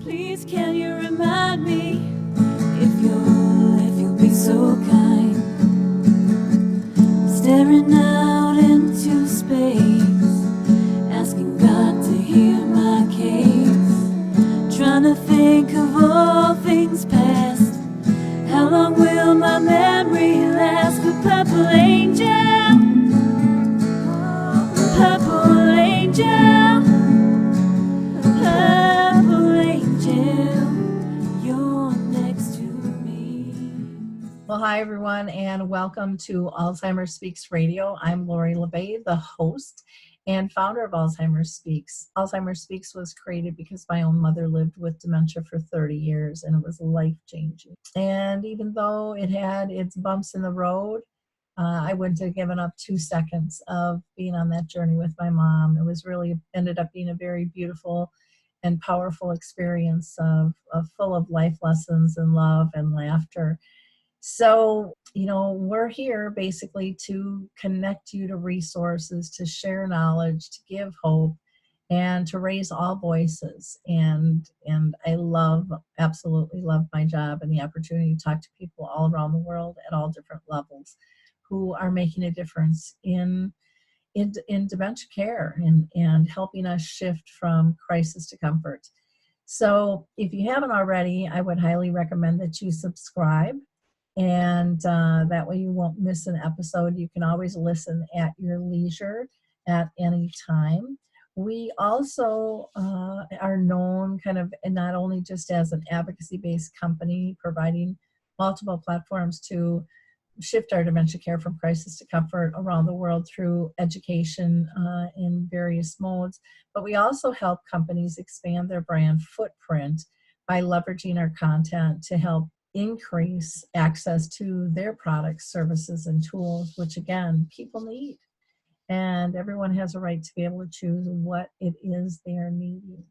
Please can you remind me, if you'll be so kind, staring out into space, asking God to hear my case, trying to think of all things past. How long will my memory last? A purple angel, purple angel, purple angel, you're next to me. Well, hi, everyone, and welcome to Alzheimer Speaks Radio. I'm Lori La Bey, the host and founder of Alzheimer Speaks. Alzheimer Speaks was created because my own mother lived with dementia for 30 years, and it was life-changing. And even though it had its bumps in the road, I wouldn't have given up 2 seconds of being on that journey with my mom. It was really ended up being a very beautiful and powerful experience of full of life lessons and love and laughter. So, we're here basically to connect you to resources, to share knowledge, to give hope, and to raise all voices. And I absolutely love my job and the opportunity to talk to people all around the world at all different levels who are making a difference in dementia care and helping us shift from crisis to comfort. So if you haven't already, I would highly recommend that you subscribe, and that way you won't miss an episode. You can always listen at your leisure at any time. We also are known kind of not only just as an advocacy-based company providing multiple platforms to shift our dementia care from crisis to comfort around the world through education in various modes, but we also help companies expand their brand footprint by leveraging our content to help increase access to their products, services, and tools, which again, people need. And everyone has a right to be able to choose what it is they're needing.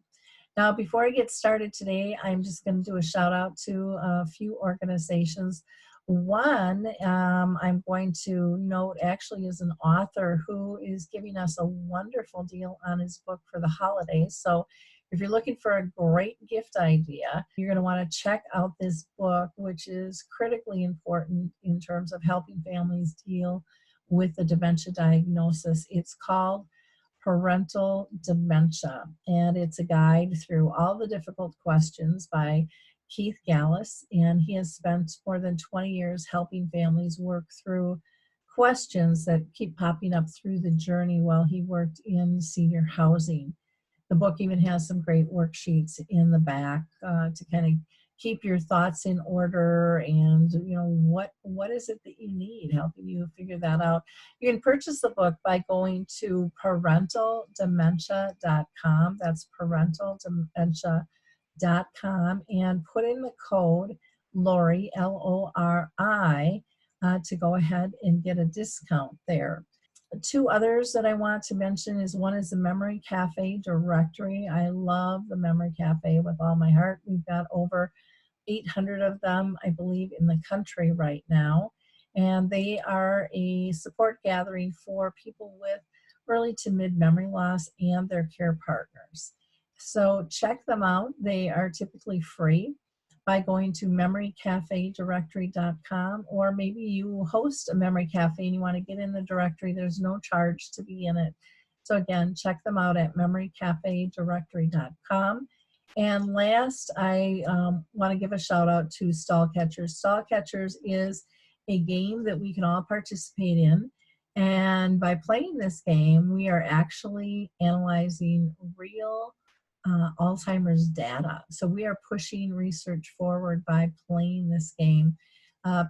Now, before I get started today, I'm just going to do a shout out to a few organizations. One, I'm going to note actually is an author who is giving us a wonderful deal on his book for the holidays. So if you're looking for a great gift idea, you're going to want to check out this book, which is critically important in terms of helping families deal with the dementia diagnosis. It's called Parental Dementia, and it's a guide through all the difficult questions by Keith Gallus, and he has spent more than 20 years helping families work through questions that keep popping up through the journey while he worked in senior housing. The book even has some great worksheets in the back to kind of keep your thoughts in order, and what is it that you need, helping you figure that out. You can purchase the book by going to parentaldementia.com. That's parentaldementia.com, and put in the code Lori, Lori, to go ahead and get a discount there. Two others that I want to mention is one is the Memory Cafe directory. I love the Memory Cafe with all my heart. We've got over 800 of them, I believe, in the country right now. And they are a support gathering for people with early to mid memory loss and their care partners. So check them out. They are typically free by going to memorycafedirectory.com, or maybe you host a memory cafe and you want to get in the directory. There's no charge to be in it. So again, check them out at memorycafedirectory.com. And last, I want to give a shout out to Stall Catchers. Stall Catchers is a game that we can all participate in. And by playing this game, we are actually analyzing real Alzheimer's data. So we are pushing research forward by playing this game.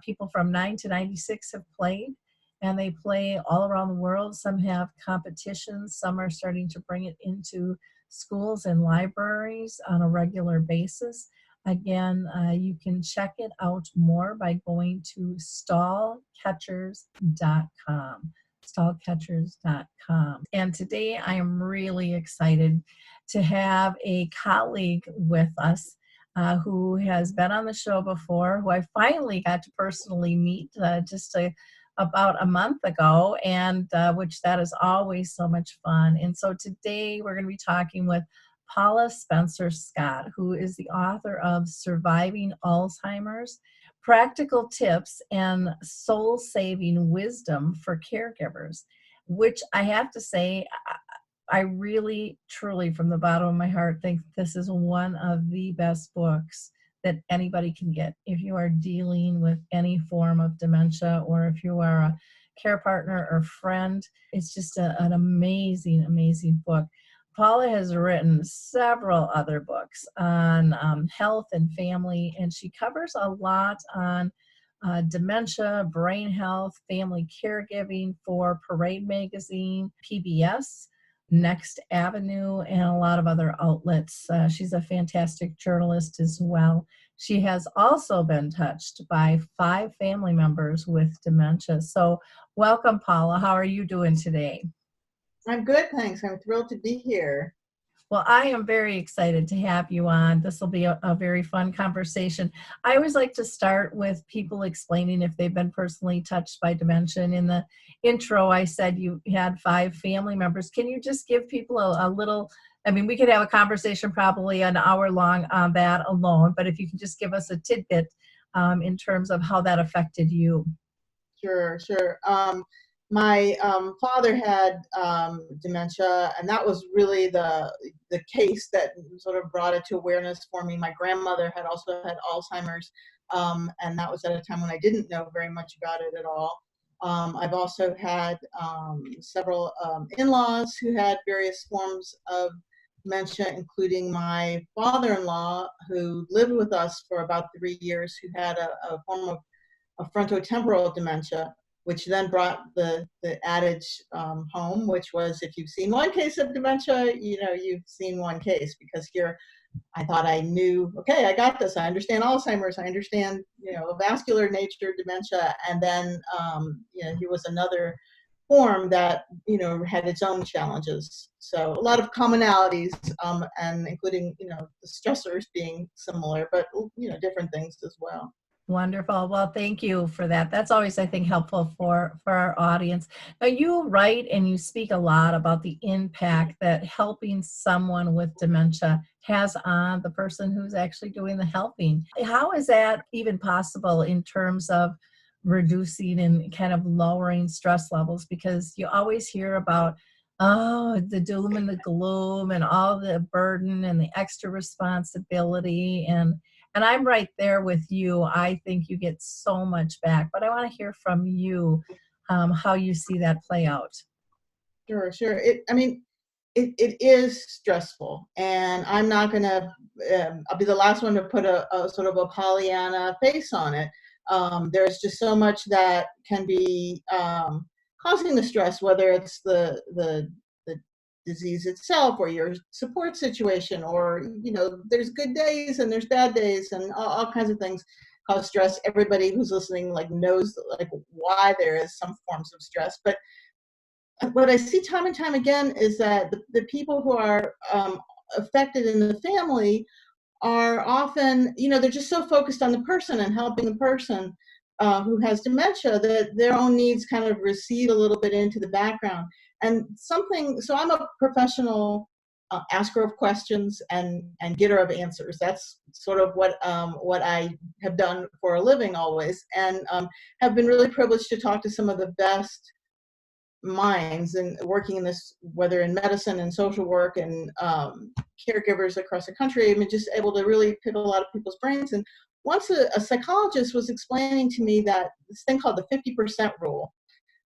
People from 9 to 96 have played, and they play all around the world. Some have competitions. Some are starting to bring it into schools and libraries on a regular basis. Again, you can check it out more by going to stallcatchers.com. stallcatchers.com. And today I am really excited to have a colleague with us who has been on the show before, who I finally got to personally meet about a month ago, and which that is always so much fun. And so today we're going to be talking with Paula Spencer Scott, who is the author of Surviving Alzheimer's, Practical Tips and Soul-Saving Wisdom for Caregivers, which I have to say, I really, truly, from the bottom of my heart, think this is one of the best books that anybody can get if you are dealing with any form of dementia, or if you are a care partner or friend. It's just an amazing, amazing book. Paula has written several other books on health and family, and she covers a lot on dementia, brain health, family caregiving for Parade Magazine, PBS, Next Avenue, and a lot of other outlets. She's a fantastic journalist as well. She has also been touched by 5 family members with dementia. So welcome, Paula. How are you doing today? I'm good, thanks. I'm thrilled to be here. Well, I am very excited to have you on. This will be a very fun conversation. I always like to start with people explaining if they've been personally touched by dementia. And in the intro, I said you had 5 family members. Can you just give people a little, I mean, we could have a conversation probably an hour long on that alone, but if you can just give us a tidbit in terms of how that affected you. Sure. My father had dementia, and that was really the case that sort of brought it to awareness for me. My grandmother had also had Alzheimer's, and that was at a time when I didn't know very much about it at all. I've also had several in-laws who had various forms of dementia, including my father-in-law, who lived with us for about 3 years, who had a form of frontotemporal dementia, which then brought the adage home, which was, if you've seen one case of dementia, you've seen one case. Because here I thought I knew, okay, I got this. I understand Alzheimer's. I understand, vascular nature dementia. And then, here was another form that, had its own challenges. So a lot of commonalities, and including, the stressors being similar, but, different things as well. Wonderful. Well, thank you for that. That's always, I think, helpful for our audience. Now, you write and you speak a lot about the impact that helping someone with dementia has on the person who's actually doing the helping. How is that even possible in terms of reducing and kind of lowering stress levels? Because you always hear about, oh, the doom and the gloom and all the burden and the extra responsibility. And I'm right there with you. I think you get so much back, but I want to hear from you how you see that play out. Sure. It is stressful, and I'm not going to, I'll be the last one to put a sort of a Pollyanna face on it. There's just so much that can be causing the stress, whether it's the disease itself or your support situation, or there's good days and there's bad days, and all kinds of things cause stress. Everybody who's listening knows why there is some forms of stress. But what I see time and time again is that the people who are affected in the family are often, they're just so focused on the person and helping the person who has dementia that their own needs kind of recede a little bit into the background. And so I'm a professional asker of questions and getter of answers. That's sort of what I have done for a living always, and have been really privileged to talk to some of the best minds and working in this, whether in medicine and social work and caregivers across the country. Just able to really pick a lot of people's brains. And once a psychologist was explaining to me that this thing called the 50% rule,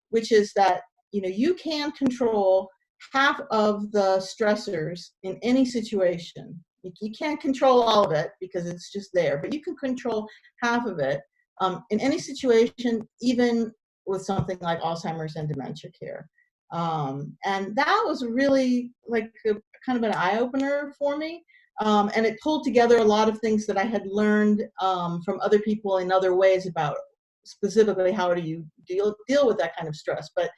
which is that you can control half of the stressors in any situation. You can't control all of it because it's just there, but you can control half of it in any situation, even with something like Alzheimer's and dementia care. And that was really kind of an eye-opener for me. And it pulled together a lot of things that I had learned from other people in other ways about specifically how do you deal with that kind of stress. But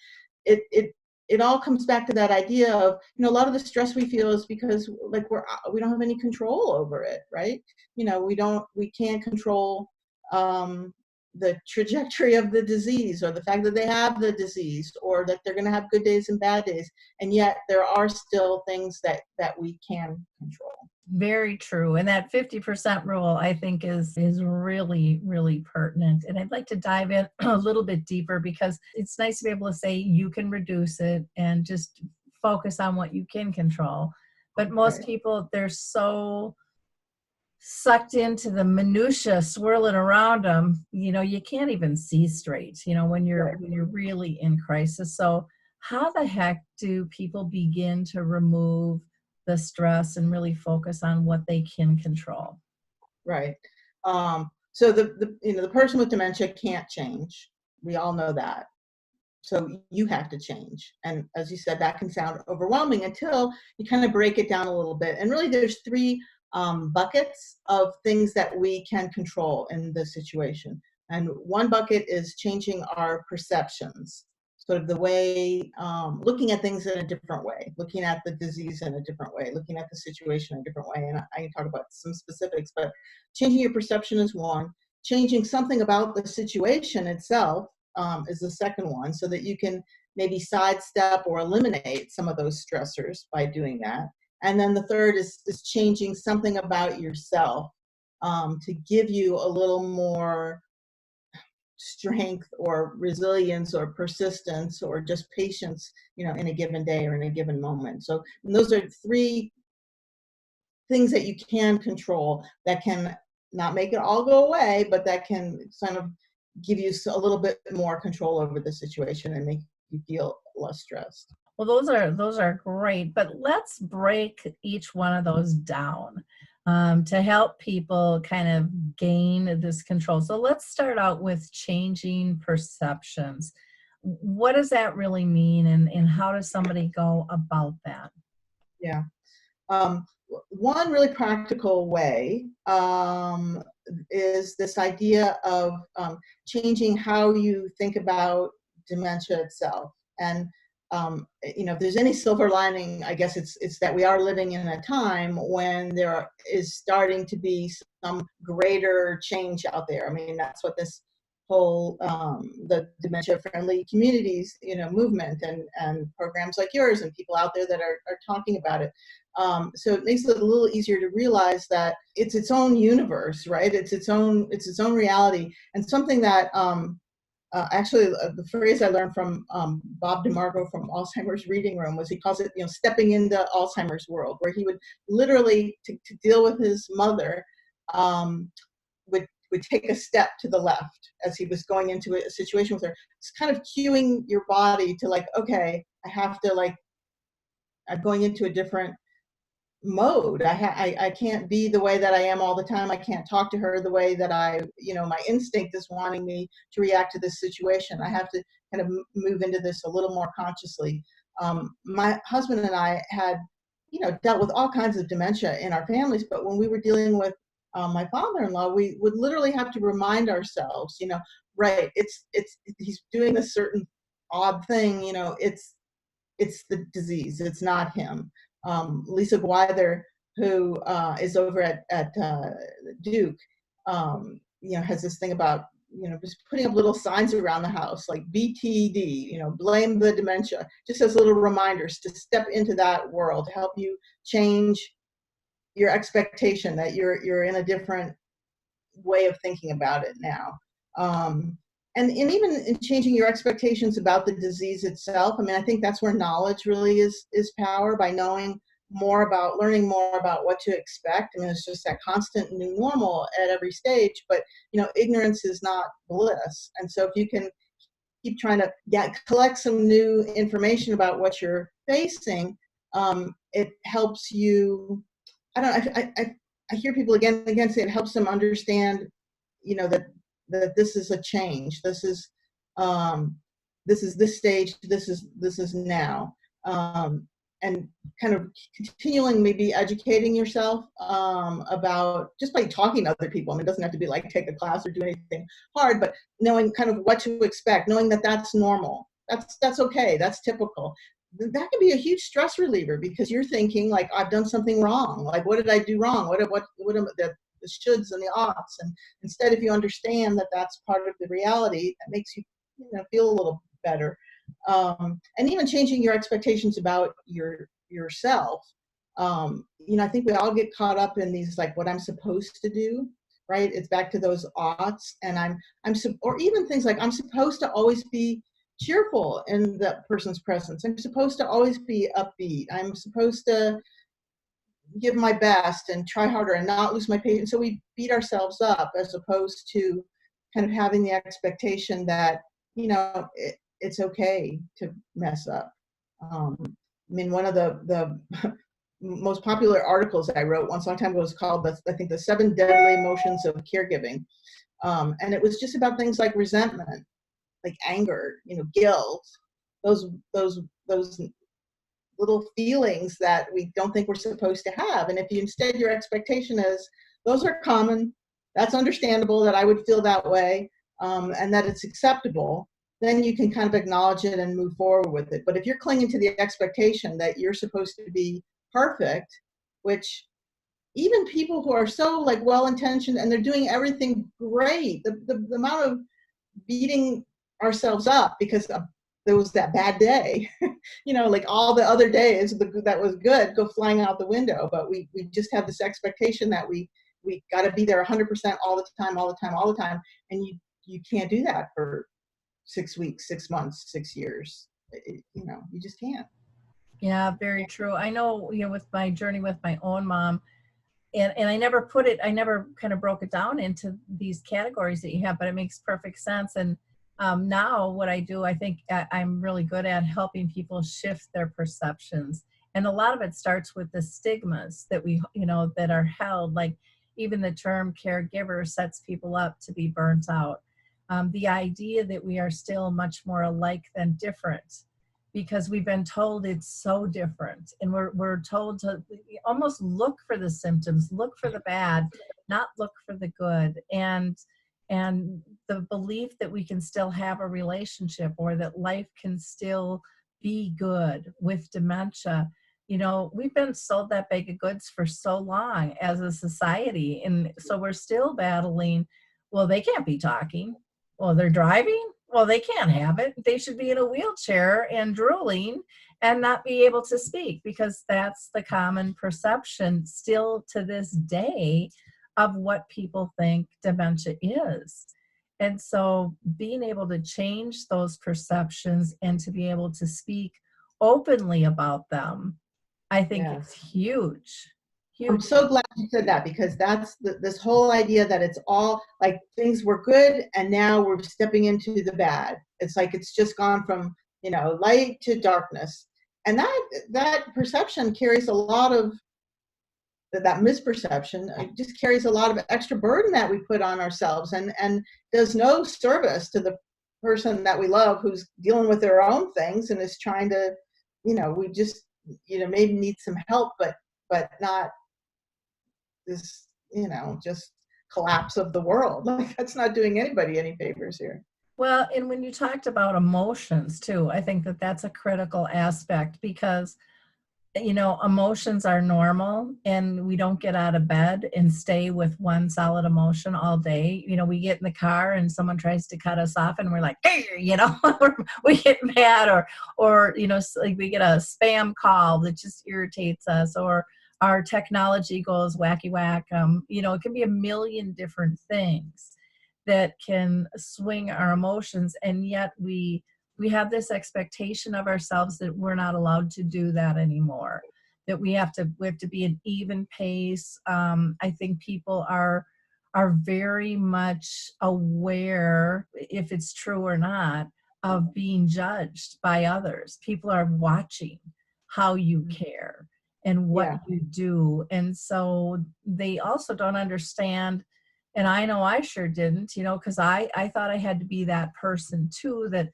it all comes back to that idea of, a lot of the stress we feel is because we don't have any control over it, right? We can't control the trajectory of the disease, or the fact that they have the disease, or that they're going to have good days and bad days. And yet there are still things that we can control. Very true. And that 50% rule, I think, is really, really pertinent. And I'd like to dive in a little bit deeper, because it's nice to be able to say you can reduce it and just focus on what you can control. But most Right. people, they're so sucked into the minutia swirling around them, you can't even see straight, when Right. you're really in crisis. So how the heck do people begin to remove the stress and really focus on what they can control? Right. So the person with dementia can't change. We all know that. So you have to change. And as you said, that can sound overwhelming until you kind of break it down a little bit. And really, there's three buckets of things that we can control in this situation. And one bucket is changing our perceptions, sort of the way, looking at things in a different way, looking at the disease in a different way, looking at the situation in a different way. And I can talk about some specifics, but changing your perception is one. Changing something about the situation itself is the second one, so that you can maybe sidestep or eliminate some of those stressors by doing that. And then the third is changing something about yourself to give you a little more strength or resilience or persistence or just patience, in a given day or in a given moment. So those are three things that you can control that can not make it all go away, but that can kind of give you a little bit more control over the situation and make you feel less stressed. Well, those are great, but let's break each one of those down to help people kind of gain this control. So let's start out with changing perceptions. What does that really mean, and how does somebody go about that? Yeah. One really practical way is this idea of changing how you think about dementia itself. And if there's any silver lining, I guess it's that we are living in a time when there is starting to be some greater change out there. I mean, that's what this whole the dementia friendly communities movement and programs like yours and people out there that are talking about it. So it makes it a little easier to realize that it's its own universe, right? It's its own reality. And something that the phrase I learned from Bob DeMarco from Alzheimer's Reading Room was, he calls it, stepping into Alzheimer's world, where he would literally, to deal with his mother, would take a step to the left as he was going into a situation with her. It's kind of cueing your body to, like, okay, I have to, like, I'm going into a different mode. I can't be the way that I am all the time. I can't talk to her the way that my instinct is wanting me to react to this situation. I have to kind of move into this a little more consciously. My husband and I had, dealt with all kinds of dementia in our families, but when we were dealing with my father-in-law, we would literally have to remind ourselves, right, he's doing a certain odd thing, it's the disease, it's not him. Lisa Gwyther, who is over at Duke, has this thing about, just putting up little signs around the house, like BTD, blame the dementia, just as little reminders to step into that world, to help you change your expectation that you're in a different way of thinking about it now. And even in changing your expectations about the disease itself, I mean, I think that's where knowledge really is power, by learning more about what to expect. I mean, it's just that constant new normal at every stage, but, ignorance is not bliss. And so if you can keep trying to collect some new information about what you're facing, it helps you. I don't know, I hear people again and again say it helps them understand, that this is a change. This is this stage. This is now, and kind of continuing, maybe educating yourself about, just by talking to other people. I mean, it doesn't have to be like take a class or do anything hard, but knowing kind of what to expect, knowing that that's normal. That's okay. That's typical. That can be a huge stress reliever, because you're thinking, like, I've done something wrong. Like, what did I do wrong? What am the the shoulds and the oughts. And instead, if you understand that that's part of the reality, that makes you, feel a little better. And even changing your expectations about yourself. I think we all get caught up in these, like, what I'm supposed to do, right? It's back to those oughts, and or even things like, I'm supposed to always be cheerful in that person's presence. I'm supposed to always be upbeat. I'm supposed to give my best and try harder and not lose my patience. So we beat ourselves up, as opposed to kind of having the expectation that, it's okay to mess up. One of the most popular articles I wrote once a long time ago was called, I think, the 7 Deadly Emotions of Caregiving. And it was just about things like resentment, like anger, guilt, those little feelings that we don't think we're supposed to have. And if you instead, your expectation is, those are common, that's understandable that I would feel that way, and that it's acceptable, then you can kind of acknowledge it and move forward with it. But if you're clinging to the expectation that you're supposed to be perfect, which even people who are so, like, well-intentioned and they're doing everything great, the amount of beating ourselves up because there was that bad day, like all the other days that was good go flying out the window. But we just have this expectation that we got to be there 100% all the time. And you can't do that for 6 weeks, 6 months, 6 years. You just can't. Yeah, very true. I know, with my journey with my own mom, and I never kind of broke it down into these categories that you have, but it makes perfect sense. And now what I do, I think I'm really good at helping people shift their perceptions. And a lot of it starts with the stigmas that that are held, like even the term caregiver sets people up to be burnt out. The idea that we are still much more alike than different, because we've been told it's so different, and we're told to almost look for the symptoms, look for the bad, not look for the good. And the belief that we can still have a relationship, or that life can still be good with dementia. We've been sold that bag of goods for so long as a society, and so we're still battling, well, they can't be talking. Well, they're driving. Well, they can't have it. They should be in a wheelchair and drooling and not be able to speak, because that's the common perception still to this day of what people think dementia is. And so being able to change those perceptions and to be able to speak openly about them, I think it's huge. I'm so glad you said that, because that's this whole idea that it's all like things were good and now we're stepping into the bad. It's like it's just gone from, light to darkness. And that perception carries a lot of, that misperception just carries a lot of extra burden that we put on ourselves, and does no service to the person that we love, who's dealing with their own things and is trying to, we just, maybe need some help, but not this, just collapse of the world. Like, that's not doing anybody any favors here. Well, and when you talked about emotions too, I think that that's a critical aspect, because, emotions are normal, and we don't get out of bed and stay with one solid emotion all day. We get in the car and someone tries to cut us off and we're like, hey, we get mad, or like we get a spam call that just irritates us, or our technology goes wacky whack. It can be a million different things that can swing our emotions, and yet we have this expectation of ourselves that we're not allowed to do that anymore, that we have to be an even pace. I think people are very much aware, if it's true or not, of being judged by others. People are watching how you care and what you do. And so they also don't understand, and I know I sure didn't, because I thought I had to be that person too, that,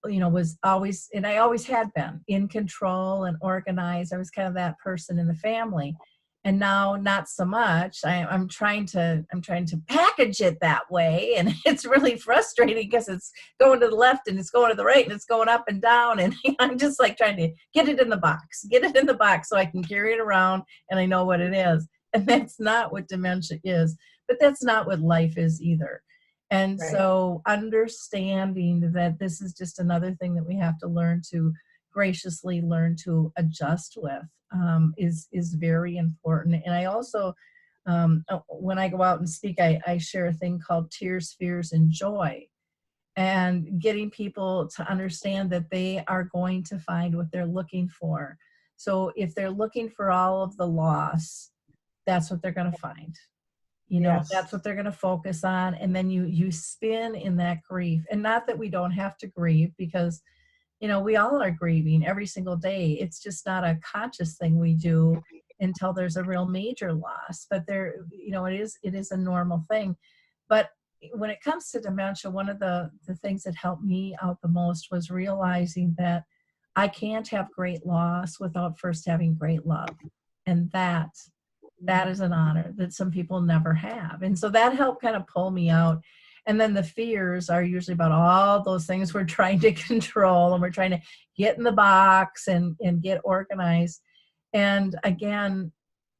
was always, and I always had been in control and organized. I was kind of that person in the family. And now not so much. I'm trying to package it that way. And it's really frustrating, because it's going to the left and it's going to the right and it's going up and down. And I'm just like trying to get it in the box so I can carry it around and I know what it is. And that's not what dementia is, but that's not what life is either. And Right. so understanding that this is just another thing that we have to learn to graciously learn to adjust with is very important. And I also, when I go out and speak, I share a thing called tears, fears, and joy, and getting people to understand that they are going to find what they're looking for. So if they're looking for all of the loss, that's what they're going to find. You know, Yes. that's what they're going to focus on. And then you spin in that grief. And not that we don't have to grieve, because, you know, we all are grieving every single day. It's just not a conscious thing we do until there's a real major loss. But there, you know, it is a normal thing. But when it comes to dementia, one of the things that helped me out the most was realizing that I can't have great loss without first having great love. And that is an honor that some people never have. And so that helped kind of pull me out. And then the fears are usually about all those things we're trying to control, and we're trying to get in the box and get organized. And again,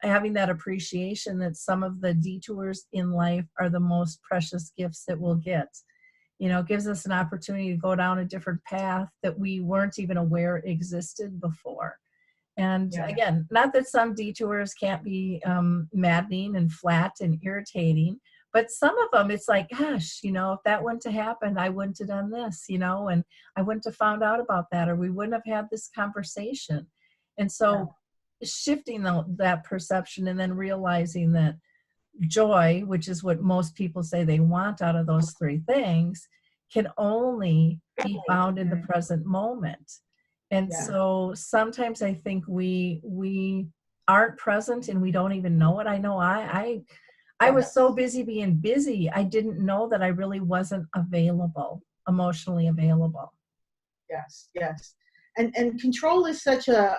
having that appreciation that some of the detours in life are the most precious gifts that we'll get. You know, it gives us an opportunity to go down a different path that we weren't even aware existed before. And Yeah. again, not that some detours can't be maddening and flat and irritating, but some of them, it's like, gosh, you know, if that wouldn't have happened, I wouldn't have done this, you know, and I wouldn't have found out about that, or we wouldn't have had this conversation. And so shifting that perception, and then realizing that joy, which is what most people say they want out of those three things, can only be found in the present moment. And Yeah. so sometimes I think we aren't present and we don't even know it. I know I was so busy being busy, I didn't know that I really wasn't available, emotionally available. Yes, yes. And control is such a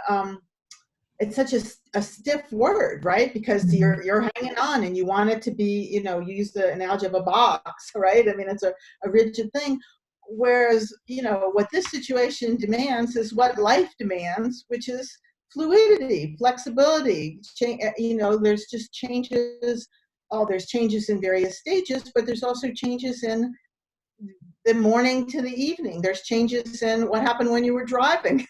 it's such a stiff word, right? Because you're hanging on and you want it to be, you know, you use the analogy of a box, right? I mean, it's a rigid thing. Whereas, you know, what this situation demands is what life demands, which is fluidity, flexibility. You know, there's just changes. Oh, there's changes in various stages, but there's also changes in the morning to the evening. There's changes in what happened when you were driving.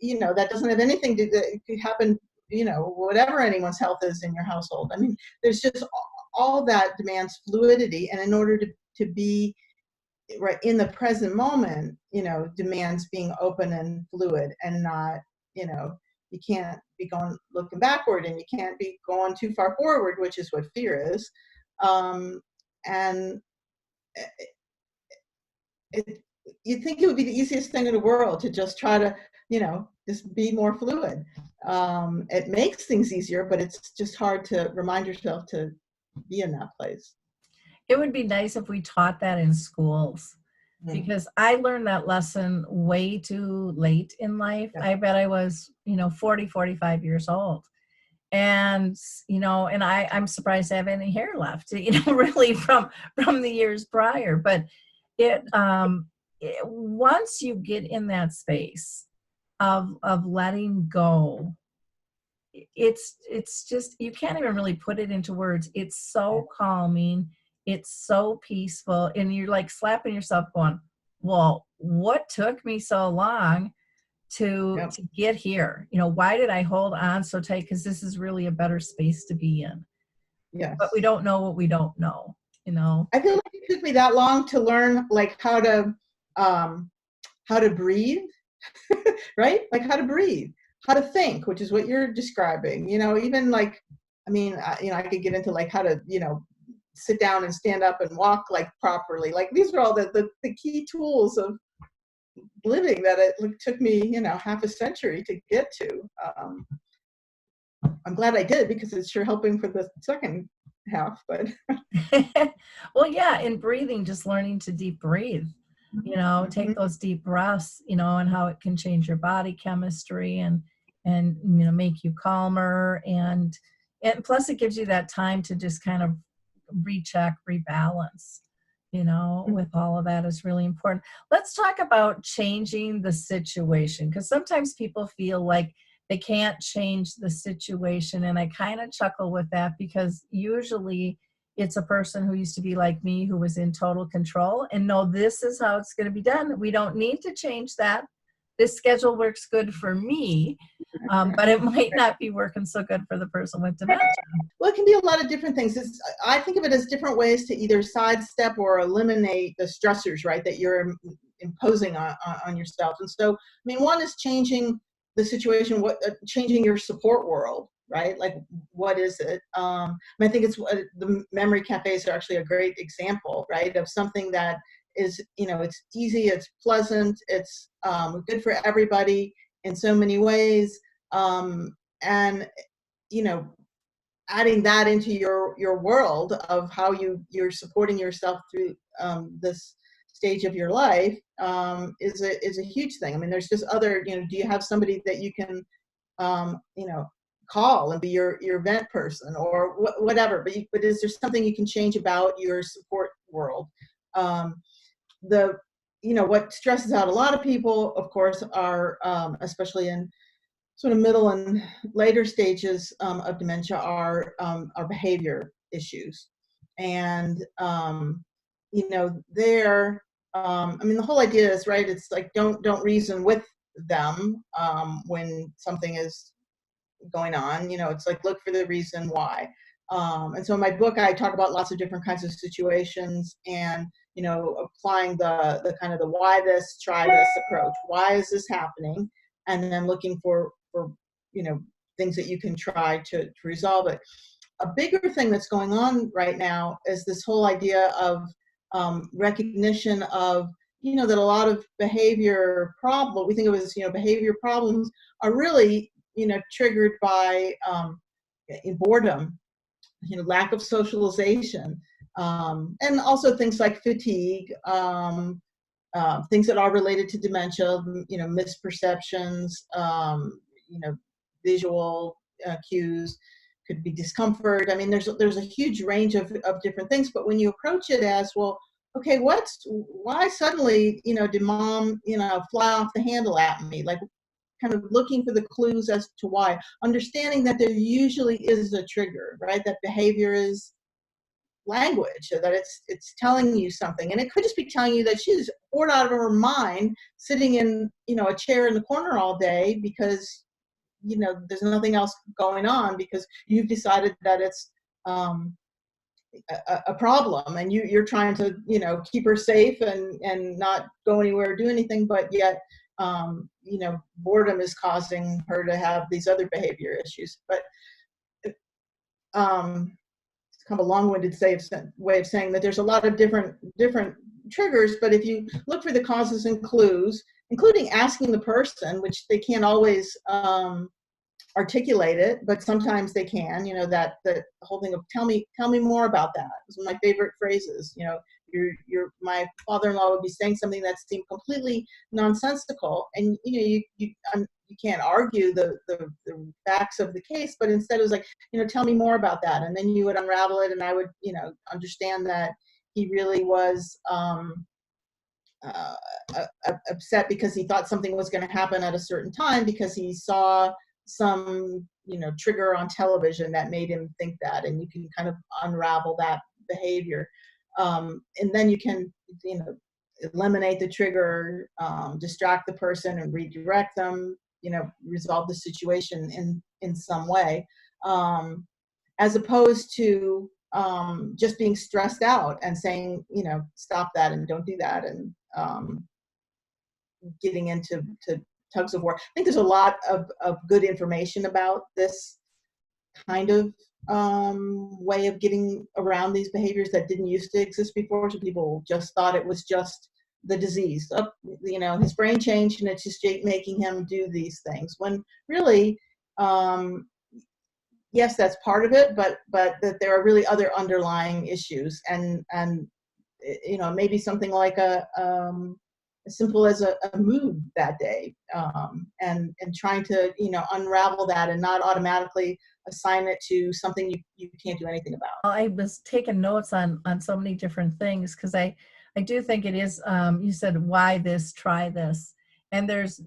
You know, that doesn't have anything to it could happen, you know, whatever anyone's health is in your household. I mean, there's just all that demands fluidity. And in order to be right in the present moment, you know, demands being open and fluid, and not, you know, you can't be looking backward, and you can't be going too far forward, which is what fear is. And you'd think it would be the easiest thing in the world to just try to, you know, just be more fluid. It makes things easier, but it's just hard to remind yourself to be in that place. It would be nice if we taught that in schools, because I learned that lesson way too late in life. I bet I was, you know, 40, 45 years old. And, you know, and I'm surprised I have any hair left, you know, really from the years prior. But once you get in that space of letting go, it's just, you can't even really put it into words. It's so calming, it's so peaceful, and you're like slapping yourself going, well, what took me so long to get here? You know, why did I hold on so tight? Because this is really a better space to be in. Yes. But we don't know what we don't know, you know. I feel like it took me that long to learn, like, how to breathe, right? Like how to breathe, how to think, which is what you're describing. You know, even like, I mean, you know, I could get into like how to, you know, sit down and stand up and walk like properly. Like these are all the key tools of living that it took me, you know, half a century to get to. I'm glad I did, because it's sure helping for the second half. But well, yeah, in breathing, just learning to deep breathe, you know, take those deep breaths, you know, and how it can change your body chemistry and you know, make you calmer, and plus it gives you that time to just kind of recheck, rebalance, you know, with all of that is really important. Let's talk about changing the situation, because sometimes people feel like they can't change the situation. And I kind of chuckle with that because usually it's a person who used to be like me, who was in total control and no, this is how it's going to be done. We don't need to change that. This schedule works good for me, but it might not be working so good for the person with dementia. Well, it can be a lot of different things. I think of it as different ways to either sidestep or eliminate the stressors, right, that you're imposing on yourself. And so, I mean, one is changing the situation, changing your support world, right? Like, what is it? I think the memory cafes are actually a great example, right, of something that is, it's easy, it's pleasant, it's good for everybody in so many ways. And, adding that into your world of how you're supporting yourself through this stage of your life is a huge thing. I mean, there's just other, do you have somebody that you can, call and be your vent person or whatever, but is there something you can change about your support world? What stresses out a lot of people, of course, are especially in sort of middle and later stages of dementia are behavior issues. And, the whole idea is, right, it's like, don't reason with them when something is going on, it's like, look for the reason why. And so in my book, I talk about lots of different kinds of situations and, applying the kind of the why this, try this approach. Why is this happening? And then looking for things that you can try to resolve it. A bigger thing that's going on right now is this whole idea of recognition of, that a lot of behavior what we think of as, behavior problems are really, triggered by boredom, lack of socialization, and also things like fatigue, things that are related to dementia, misperceptions, visual cues, could be discomfort. I mean, there's a huge range of different things, but when you approach it as, well, okay, why suddenly, did mom, fly off the handle at me? Like, kind of looking for the clues as to why, understanding that there usually is a trigger, right? That behavior is language, so that it's telling you something, and it could just be telling you that she's bored out of her mind sitting in a chair in the corner all day because there's nothing else going on, because you've decided that it's a problem, and you're trying to keep her safe and not go anywhere or do anything, but yet boredom is causing her to have these other behavior issues. But it's kind of a long-winded way of saying that there's a lot of different triggers, but if you look for the causes and clues, including asking the person, which they can't always articulate it, but sometimes they can, that the whole thing of tell me more about that is one of my favorite phrases. My father-in-law would be saying something that seemed completely nonsensical, and you can't argue the facts of the case, but instead it was like, tell me more about that, and then you would unravel it, and I would understand that he really was upset because he thought something was going to happen at a certain time because he saw some trigger on television that made him think that, and you can kind of unravel that behavior, and then you can eliminate the trigger, distract the person and redirect them, resolve the situation in some way, as opposed to just being stressed out and saying, stop that and don't do that, and getting into tugs of war. I think there's a lot of good information about this kind of way of getting around these behaviors that didn't used to exist before. So people just thought it was just the disease. His brain changed and it's just making him do these things. When really, yes, that's part of it, but that there are really other underlying issues, and maybe something like as simple as a mood that day, and trying to unravel that and not automatically assign it to something you can't do anything about. I was taking notes on so many different things, because I do think it is, you said, why this, try this, and there's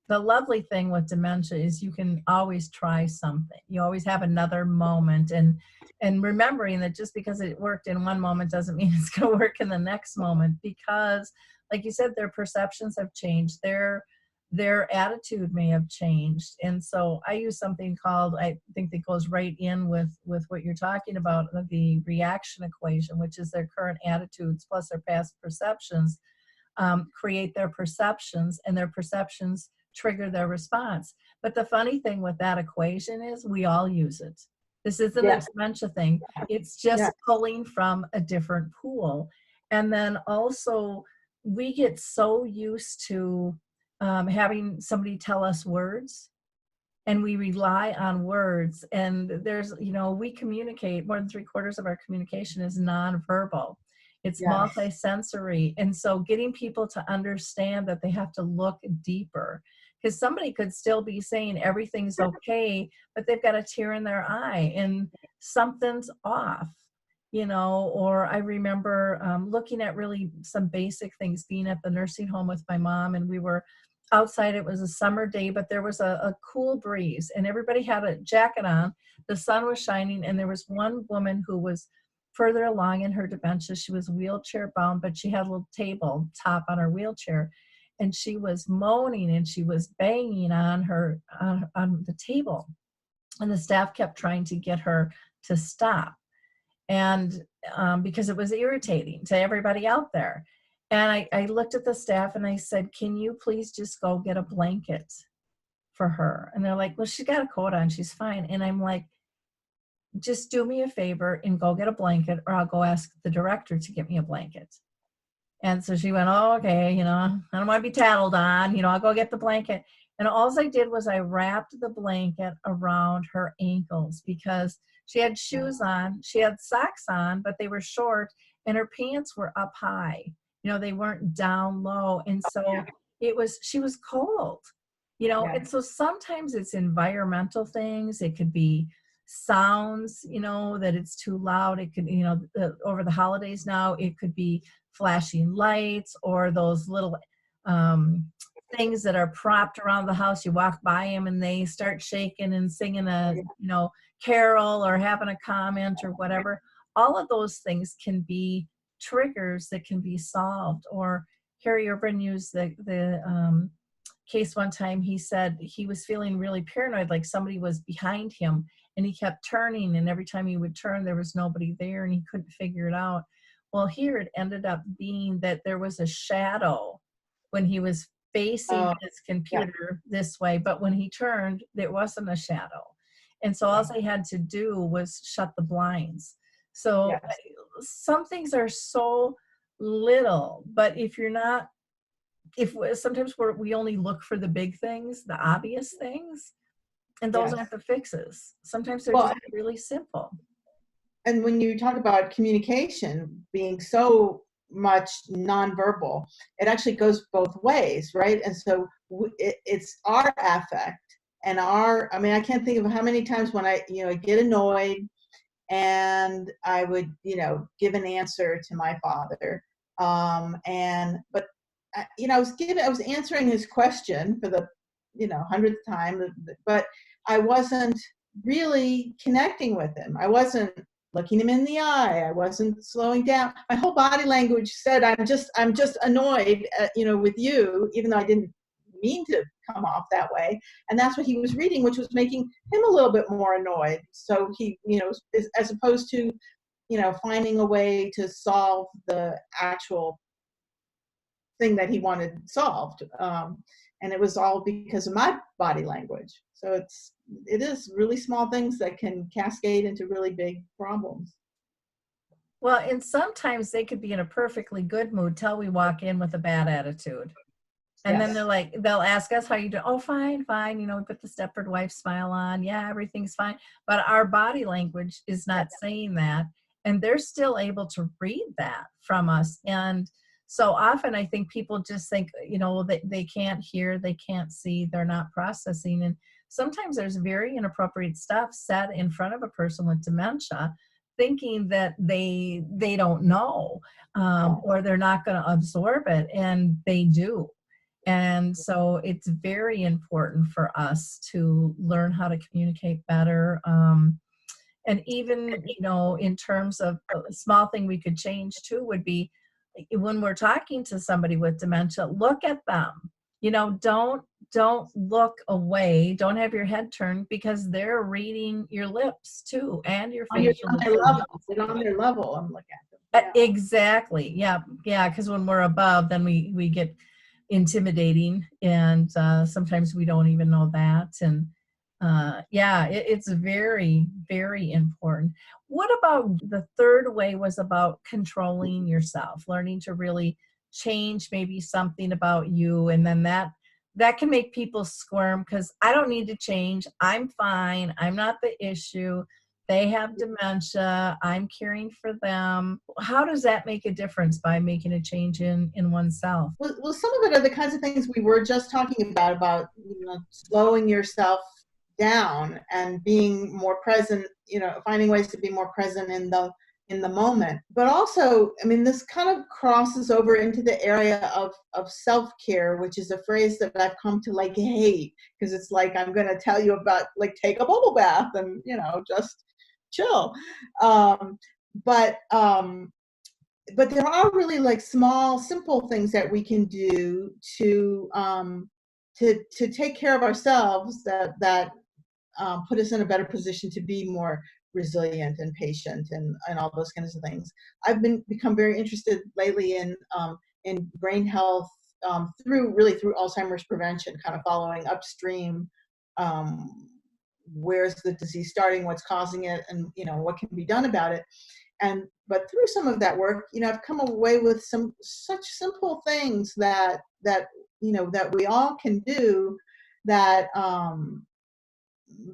the lovely thing with dementia is you can always try something. You always have another moment, and remembering that just because it worked in one moment doesn't mean it's going to work in the next moment, because like you said, their perceptions have changed, their attitude may have changed. And so I use something called, I think that goes right in with what you're talking about, the reaction equation, which is their current attitudes plus their past perceptions create their perceptions, and their perceptions trigger their response. But the funny thing with that equation is we all use it. This isn't a dementia thing. It's just pulling from a different pool. And then also we get so used to having somebody tell us words, and we rely on words. And there's, we communicate, more than 3/4 of our communication is nonverbal. It's multisensory. And so getting people to understand that they have to look deeper, because somebody could still be saying everything's okay, but they've got a tear in their eye and something's off, or I remember looking at really some basic things, being at the nursing home with my mom, and we were outside. It was a summer day, but there was a cool breeze and everybody had a jacket on. The sun was shining, and there was one woman who was further along in her dementia. She was wheelchair bound, but she had a little table top on her wheelchair, and she was moaning and she was banging on her on the table, and the staff kept trying to get her to stop, and because it was irritating to everybody out there. And I looked at the staff and I said, can you please just go get a blanket for her? And they're like, well, she's got a coat on, she's fine. And I'm like, just do me a favor and go get a blanket, or I'll go ask the director to get me a blanket. And so she went, oh, okay, I don't want to be tattled on, I'll go get the blanket. And all I did was I wrapped the blanket around her ankles, because she had shoes on, she had socks on, but they were short, and her pants were up high. They weren't down low. And so she was cold, and so sometimes it's environmental things. It could be sounds, that it's too loud. It could, over the holidays now, it could be flashing lights, or those little things that are propped around the house. You walk by them and they start shaking and singing a, carol, or having a comment or whatever. All of those things can be triggers that can be solved. Or Harry Urban used the case one time. He said he was feeling really paranoid, like somebody was behind him, and he kept turning, and every time he would turn there was nobody there, and he couldn't figure it out. Well, here it ended up being that there was a shadow when he was facing his computer this way, but when he turned, there wasn't a shadow. And so all I had to do was shut the blinds. So some things are so little, but sometimes we only look for the big things, the obvious things, and those aren't the fixes. Sometimes they're just really simple. And when you talk about communication being so much nonverbal, it actually goes both ways, right? And so it's our affect and I can't think of how many times when I get annoyed and I would, give an answer to my father. But I was answering his question for the, 100th time, but I wasn't really connecting with him. I wasn't looking him in the eye. I wasn't slowing down. My whole body language said, I'm just annoyed, with you, even though I didn't mean to come off that way. And that's what he was reading, which was making him a little bit more annoyed. So he, as opposed to, finding a way to solve the actual thing that he wanted solved. And it was all because of my body language. So it is really small things that can cascade into really big problems. Well, and sometimes they could be in a perfectly good mood till we walk in with a bad attitude. And then they'll ask us, how you doing? Oh, fine. We put the Stepford wife smile on. Yeah, everything's fine. But our body language is not saying that. And they're still able to read that from us. And so often I think people just think, that they can't hear, they can't see, they're not processing. And sometimes there's very inappropriate stuff said in front of a person with dementia, thinking that they don't know, or they're not going to absorb it, and they do. And so it's very important for us to learn how to communicate better. And even, in terms of a small thing we could change too would be when we're talking to somebody with dementia, look at them. Don't look away. Don't have your head turned, because they're reading your lips too and your On, your, facial on their level, on their level, I'm looking at them. Exactly. Yeah. Because when we're above, then we get intimidating, and sometimes we don't even know that. And it's very, very important. What about the third way was about controlling yourself, learning to really change maybe something about you, and then that can make people squirm, because I don't need to change. I'm fine. I'm not the issue. They have dementia. I'm caring for them. How does that make a difference by making a change in oneself? Well, some of it are the kinds of things we were just talking about slowing yourself down and being more present, finding ways to be more present in the moment. But also, I mean, this kind of crosses over into the area of self-care, which is a phrase that I've come to hate, because it's like, I'm going to tell you about, take a bubble bath and, just chill. But there are really small, simple things that we can do to take care of ourselves that put us in a better position to be more resilient and patient and all those kinds of things. I've become very interested lately in brain health through Alzheimer's prevention, kind of following upstream. Where's the disease starting? What's causing it? And what can be done about it? But through some of that work, I've come away with some such simple things that we all can do that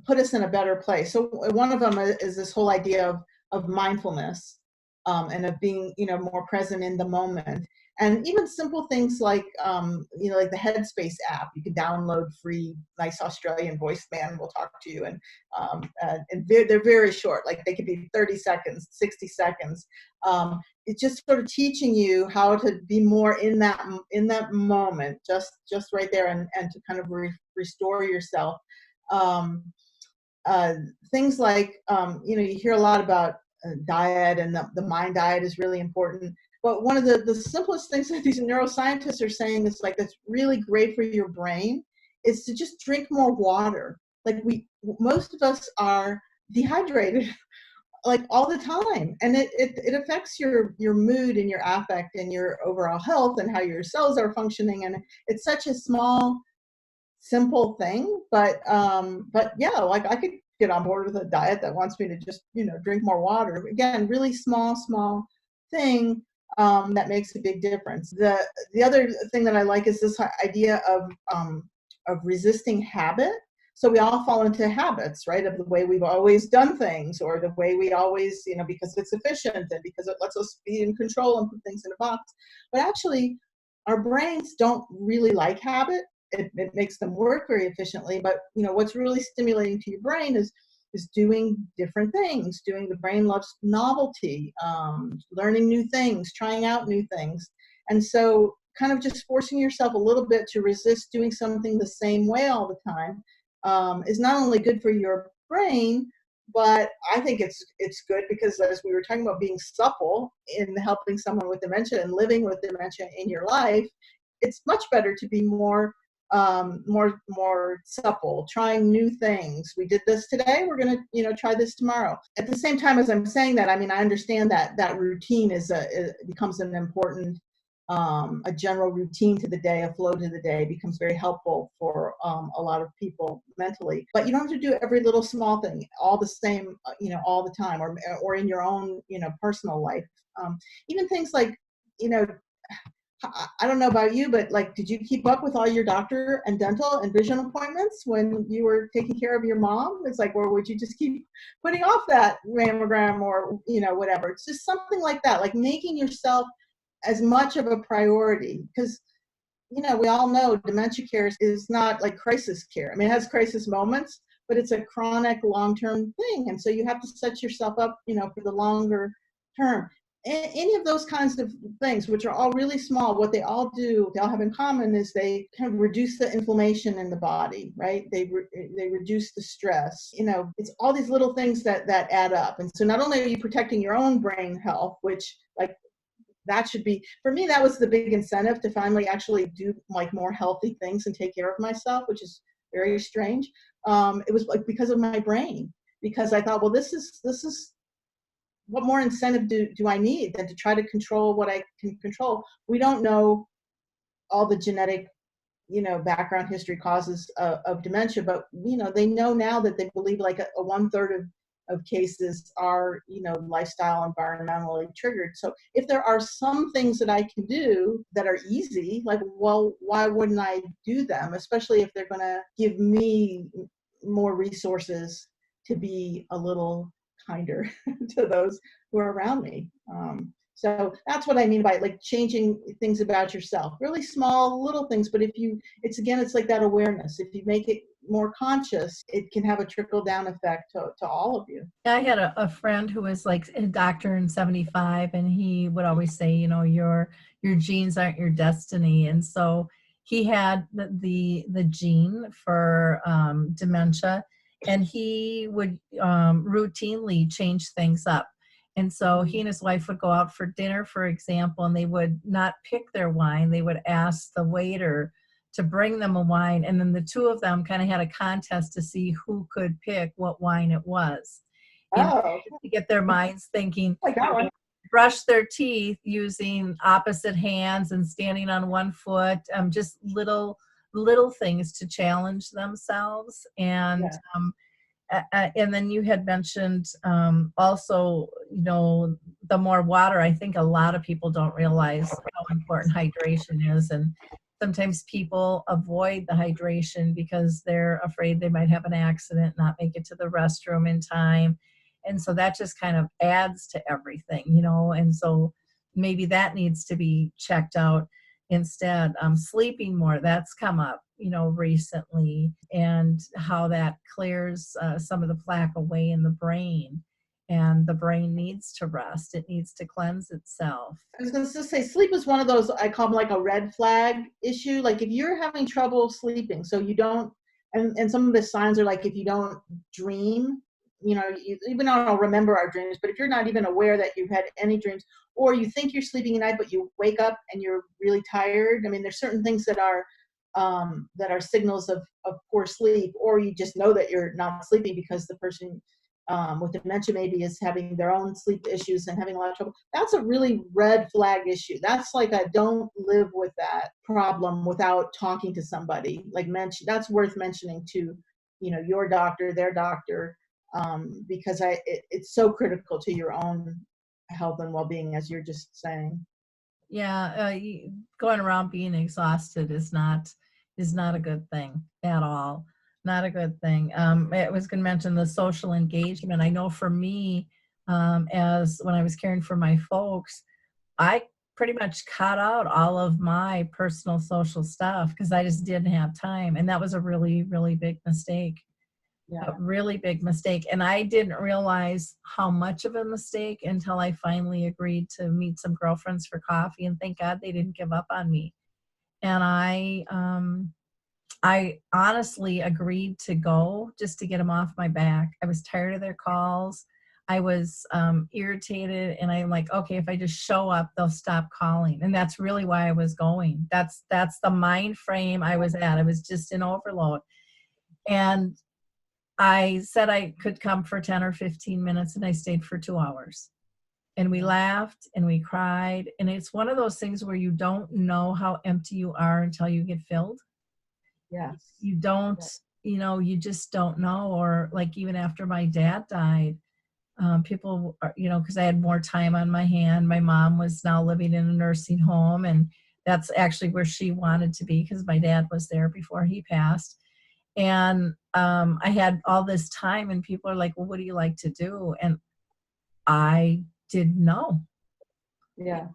put us in a better place. So one of them is this whole idea of mindfulness, and of being, more present in the moment. And even simple things like the Headspace app, you can download free, nice Australian voice man will talk to you. And they're very short, they could be 30 seconds, 60 seconds. It's just sort of teaching you how to be more in that moment, just right there, and to kind of restore yourself. Things like, you hear a lot about diet, and the mind diet is really important. But one of the simplest things that these neuroscientists are saying is that's really great for your brain is to just drink more water. Most of us are dehydrated all the time, and it affects your mood and your affect and your overall health and how your cells are functioning. And it's such a small, simple thing, but yeah, I could get on board with a diet that wants me to just drink more water. Again, really small thing that makes a big difference. The other thing that I like is this idea of resisting habit. So we all fall into habits, right, of the way we've always done things, or the way we always, because it's efficient and because it lets us be in control and put things in a box. But actually, our brains don't really like habit. It makes them work very efficiently. But what's really stimulating to your brain is doing different things. The brain loves novelty, learning new things, trying out new things. And so kind of just forcing yourself a little bit to resist doing something the same way all the time is not only good for your brain, but I think it's good because, as we were talking about being supple in helping someone with dementia and living with dementia in your life, it's much better to be more supple, trying new things. We did this today, we're going to try this tomorrow. At the same time as I'm saying that, I mean, I understand that routine becomes an important, a general routine to the day, a flow to the day becomes very helpful for a lot of people mentally. But you don't have to do every little small thing all the same, all the time, or in your own, personal life. Even things like, I don't know about you, but did you keep up with all your doctor and dental and vision appointments when you were taking care of your mom? It's or would you just keep putting off that mammogram or, whatever? It's just something like that, making yourself as much of a priority, because, we all know dementia care is not like crisis care. I mean, it has crisis moments, but it's a chronic long-term thing. And so you have to set yourself up, for the longer term. any of those kinds of things, which are all really small, what they all have in common is they kind of reduce the inflammation in the body, right? They reduce the stress. It's all these little things that add up. And so not only are you protecting your own brain health, which like that should be, for me, that was the big incentive to finally actually do like more healthy things and take care of myself, which is very strange. It was like because of my brain, because I thought, well, this is what more incentive do I need than to try to control what I can control? We don't know all the genetic, background history causes of dementia, but, they know now that they believe like a 1/3 of cases are, lifestyle, environmentally triggered. So if there are some things that I can do that are easy, like, well, why wouldn't I do them? Especially if they're going to give me more resources to be a little kinder to those who are around me. So that's what I mean by like changing things about yourself, really small little things. But it's like that awareness. If you make it more conscious, it can have a trickle down effect to all of you. I had a friend who was like a doctor in 75, and he would always say, your genes aren't your destiny. And so he had the gene for dementia, and he would routinely change things up. And so he and his wife would go out for dinner, for example, and they would not pick their wine. They would ask the waiter to bring them a wine. And then the two of them kind of had a contest to see who could pick what wine it was. Oh, To get their minds thinking, like that one. brush their teeth using opposite hands and standing on one foot, just little things to challenge themselves. And and then you had mentioned also, the more water. I think a lot of people don't realize how important hydration is. And sometimes people avoid the hydration because they're afraid they might have an accident, not make it to the restroom in time. And so that just kind of adds to everything, and so maybe that needs to be checked out instead. Sleeping more, that's come up, recently, and how that clears some of the plaque away in the brain. And the brain needs to rest. It needs to cleanse itself. I was going to say sleep is one of those, I call them like a red flag issue. Like if you're having trouble sleeping, so you don't, and some of the signs are like if you don't dream, even though I don't remember our dreams, but if you're not even aware that you've had any dreams, or you think you're sleeping at night, but you wake up and you're really tired. I mean, there's certain things that are signals of poor sleep, or you just know that you're not sleeping because the person with dementia maybe is having their own sleep issues and having a lot of trouble. That's a really red flag issue. That's like a don't live with that problem without talking to somebody. Like that's worth mentioning to, your doctor, their doctor, because it's so critical to your own health and well-being, as you're just saying. Yeah, going around being exhausted is not a good thing at all. Not a good thing. I was going to mention the social engagement. I know for me, as when I was caring for my folks, I pretty much cut out all of my personal social stuff because I just didn't have time. And that was a really, really big mistake. Yeah. A really big mistake. And I didn't realize how much of a mistake until I finally agreed to meet some girlfriends for coffee. And thank God they didn't give up on me. And I honestly agreed to go just to get them off my back. I was tired of their calls. I was irritated, and I'm like, okay, if I just show up, they'll stop calling. And that's really why I was going. That's the mind frame I was at. I was just in overload. And I said I could come for 10 or 15 minutes, and I stayed for 2 hours. And we laughed and we cried. And it's one of those things where you don't know how empty you are until you get filled. Yes. You don't, you just don't know. Or like even after my dad died, people, because I had more time on my hand. My mom was now living in a nursing home, and that's actually where she wanted to be because my dad was there before he passed. And I had all this time, and people are like, well, what do you like to do? And I didn't know. Yeah.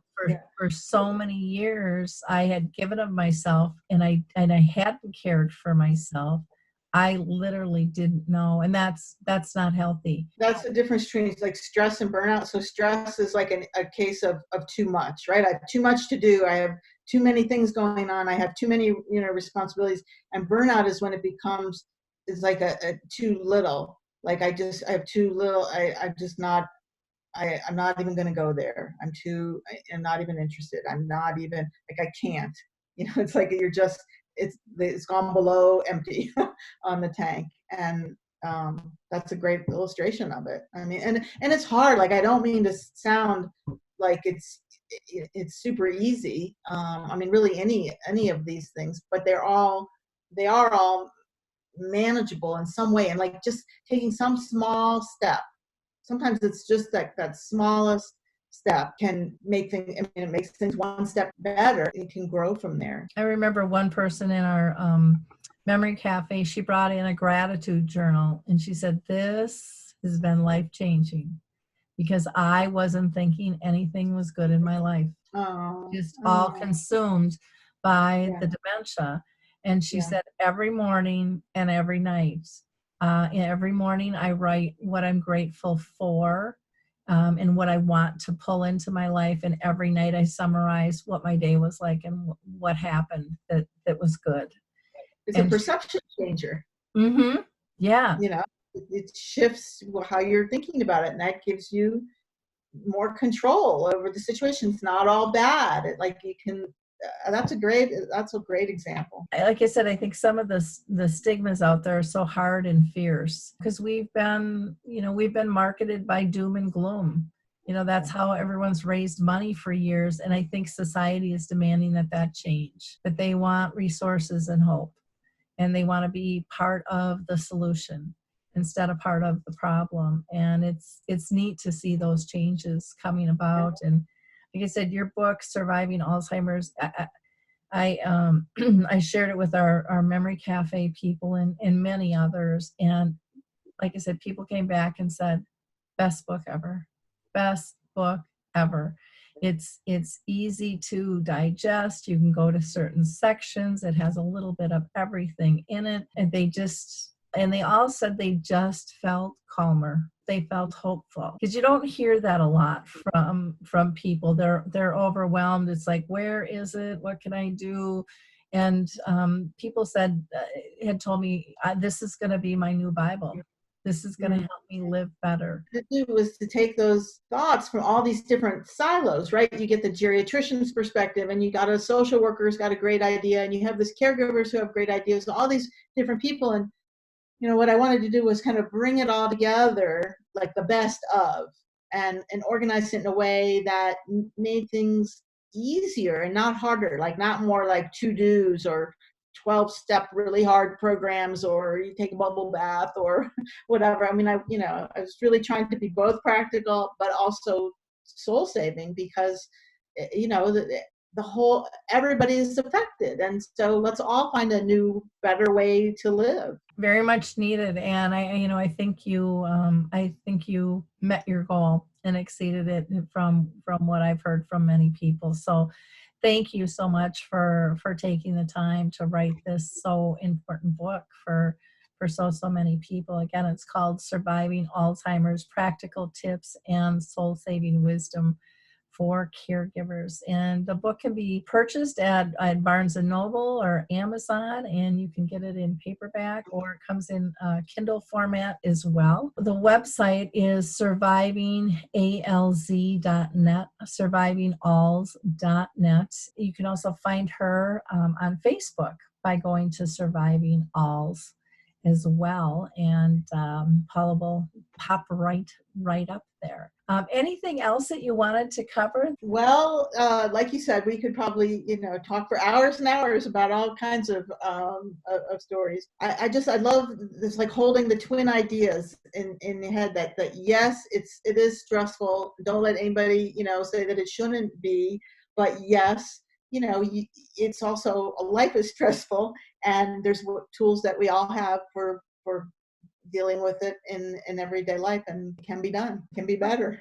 For so many years, I had given of myself, and I hadn't cared for myself. I literally didn't know. And that's not healthy. That's the difference between like stress and burnout. So stress is like a case of too much, right? I have too much to do. I have too many things going on. I have too many, responsibilities. And burnout is when it becomes, is like a too little. Like I have too little. I'm not even going to go there. I'm not even interested. I'm not even, like, I can't, it's like it's gone below empty on the tank. And that's a great illustration of it. I mean, and it's hard. Like, I don't mean to sound like it's super easy. I mean, really any of these things, but they are all manageable in some way. And like just taking some small step, sometimes it's just that smallest step can make things, I mean, it makes things one step better. It can grow from there. I remember one person in our memory cafe, she brought in a gratitude journal, and she said, this has been life-changing because I wasn't thinking anything was good in my life. Just all consumed by the dementia. And she said, every morning and every night, every morning I write what I'm grateful for and what I want to pull into my life. And every night I summarize what my day was like and what happened that was good. It's a perception changer. Mm-hmm. Yeah. It shifts how you're thinking about it, and that gives you more control over the situation. It's not all bad. That's a great example. Like I said, I think some of the stigmas out there are so hard and fierce because we've been marketed by doom and gloom. That's how everyone's raised money for years. And I think society is demanding that change, that they want resources and hope, and they want to be part of the solution instead of part of the problem. And it's neat to see those changes coming about. And like I said, your book, Surviving Alzheimer's, I shared it with our memory cafe people and many others. And like I said, people came back and said, best book ever. Best book ever. It's easy to digest. You can go to certain sections. It has a little bit of everything in it. And they all said they just felt calmer. They felt hopeful, because you don't hear that a lot from people. They're overwhelmed. It's like, where is it? What can I do? And people had told me, this is going to be my new Bible. This is going to help me live better. To do was to take those thoughts from all these different silos, right? You get the geriatrician's perspective, and you got a social worker who's got a great idea, and you have this caregivers who have great ideas, all these different people. And what I wanted to do was kind of bring it all together, like the best of, and organize it in a way that made things easier and not harder, like not more like to-dos or 12-step really hard programs, or you take a bubble bath or whatever. I mean, I was really trying to be both practical but also soul saving, because the whole, everybody is affected, and so let's all find a new, better way to live. Very much needed. And I think you met your goal and exceeded it from what I've heard from many people. So thank you so much for taking the time to write this so important book for so many people. Again, it's called Surviving Alzheimer's: Practical Tips and Soul Saving Wisdom for Caregivers. And the book can be purchased at Barnes & Noble or Amazon, and you can get it in paperback, or it comes in Kindle format as well. The website is survivingalz.net, survivingalz.net. You can also find her on Facebook by going to Surviving Alz as well, and Paula will pop right up there. Anything else that you wanted to cover? Well, like you said, we could probably talk for hours and hours about all kinds of stories. I love this, like holding the twin ideas in your head, that yes, it is stressful. Don't let anybody say that it shouldn't be, but yes, it's also, life is stressful, and there's tools that we all have for dealing with it in everyday life, and it can be done, can be better.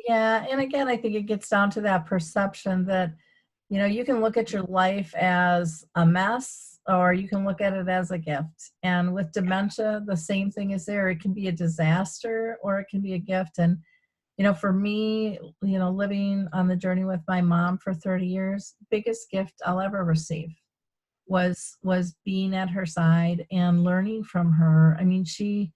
Yeah. And again, I think it gets down to that perception that, you can look at your life as a mess, or you can look at it as a gift. And with dementia, the same thing is there. It can be a disaster or it can be a gift. And, for me, living on the journey with my mom for 30 years, biggest gift I'll ever receive was being at her side and learning from her. I mean, she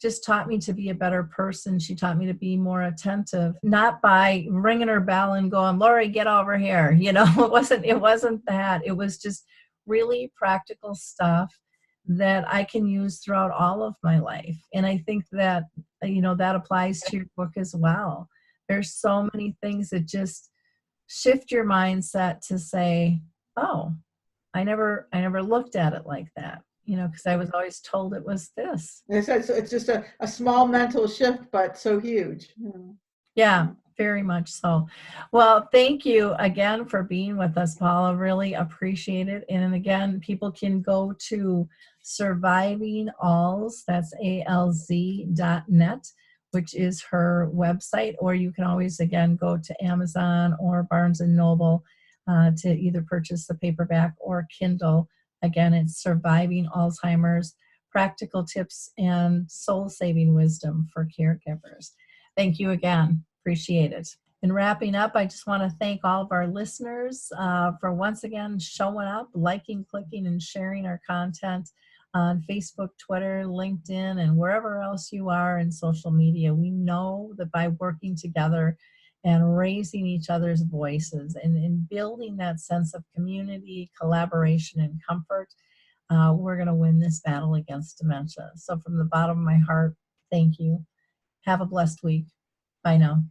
just taught me to be a better person. She taught me to be more attentive, not by ringing her bell and going, Lori, get over here. It wasn't that. It was just really practical stuff that I can use throughout all of my life. And I think that, that applies to your book as well. There's so many things that just shift your mindset to say, oh, I never looked at it like that, because I was always told it was this. It's just a small mental shift, but so huge. Yeah, very much so. Well, thank you again for being with us, Paula. Really appreciate it. And again, people can go to Surviving Alz, that's ALZ.net, which is her website, or you can always, again, go to Amazon or Barnes & Noble to either purchase the paperback or Kindle. Again, it's Surviving Alzheimer's, Practical Tips and Soul-Saving Wisdom for Caregivers. Thank you again. Appreciate it. In wrapping up, I just want to thank all of our listeners for once again showing up, liking, clicking, and sharing our content on Facebook, Twitter, LinkedIn, and wherever else you are in social media. We know that by working together and raising each other's voices and building that sense of community, collaboration, and comfort, we're going to win this battle against dementia. So from the bottom of my heart, thank you. Have a blessed week. Bye now.